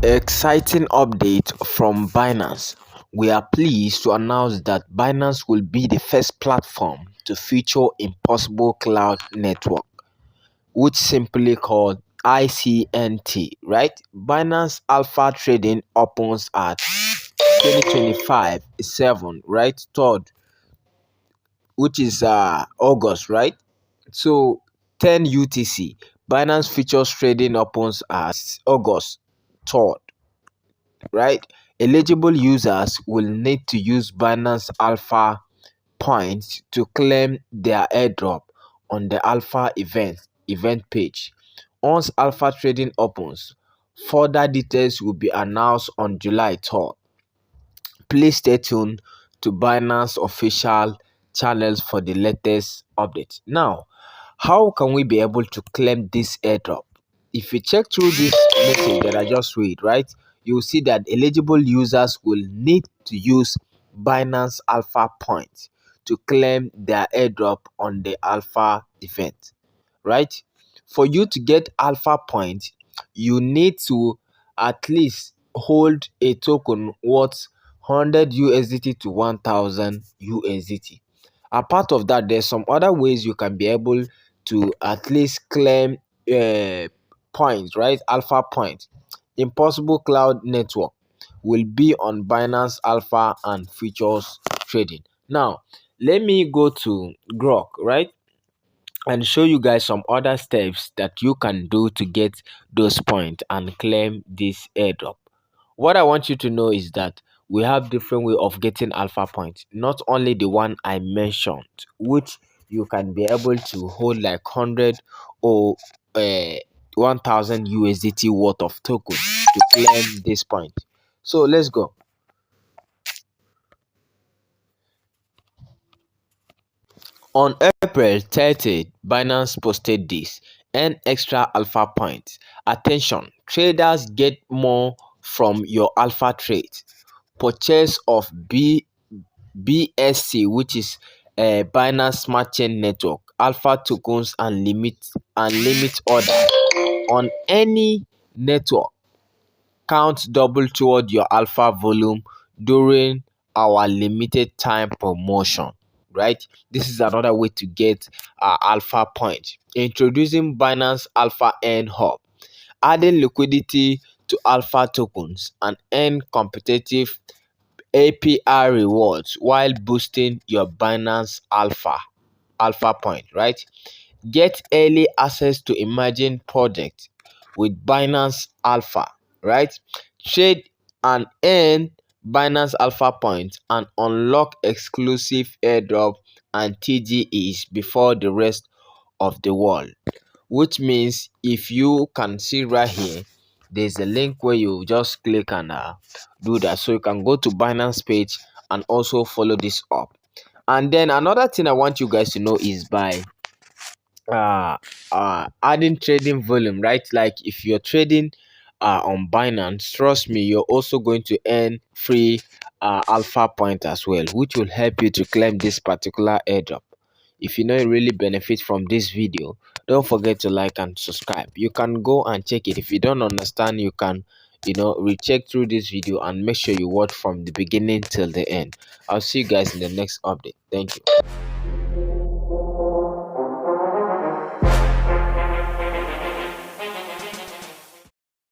Exciting update from Binance. We are pleased to announce that Binance will be the first platform to feature Impossible Cloud Network, which simply called ICNT, right? Binance Alpha Trading opens at 2025 7, right? Third, which is August, right? So 10 UTC. Binance Futures Trading opens at August 3rd, right? Eligible users will need to use Binance Alpha points to claim their airdrop on the Alpha event page. Once Alpha trading opens, further details will be announced on July 3rd. Please stay tuned to Binance official channels for the latest updates. Now, how can we be able to claim this airdrop? If you check through this message that I just read, right, you'll see that eligible users will need to use Binance Alpha points to claim their airdrop on the Alpha event, right? For you to get Alpha points, you need to at least hold a token worth 100 USDT to 1000 USDT. Apart of that, there's some other ways you can be able to at least claim uh, points, right? Alpha points. Impossible Cloud Network will be on Binance Alpha and Futures Trading. Now, let me go to Grok, right? And show you guys some other steps that you can do to get those points and claim this airdrop. What I want you to know is that we have different way of getting alpha points, not only the one I mentioned, which you can be able to hold like 100 or 1000 USDT worth of tokens to claim this point. So let's go. On April 30th, Binance posted this: earn extra alpha points. Attention, traders, get more from your alpha trades. Purchase of BSC, which is Binance Smart Chain Network, alpha tokens and limit orders on any network count double toward your alpha volume during our limited time promotion, right? This is another way to get alpha points. Introducing Binance Alpha Earn Hub, adding liquidity to alpha tokens and earn competitive APR rewards while boosting your Binance alpha point, right? Get early access to emerging projects with Binance Alpha, right? Trade and earn Binance Alpha points and unlock exclusive airdrop and TGEs before the rest of the world. Which means if you can see right here, there's a link where you just click and do that. So you can go to Binance page and also follow this up. And then another thing I want you guys to know is by adding trading volume, right? Like if you're trading on Binance, trust me, you're also going to earn free alpha point as well, which will help you to claim this particular airdrop. If you know you really benefit from this video, don't forget to like and subscribe. You can go and check it. If you don't understand, you can recheck through this video and make sure you watch from the beginning till the end. I'll see you guys in the next update. Thank you.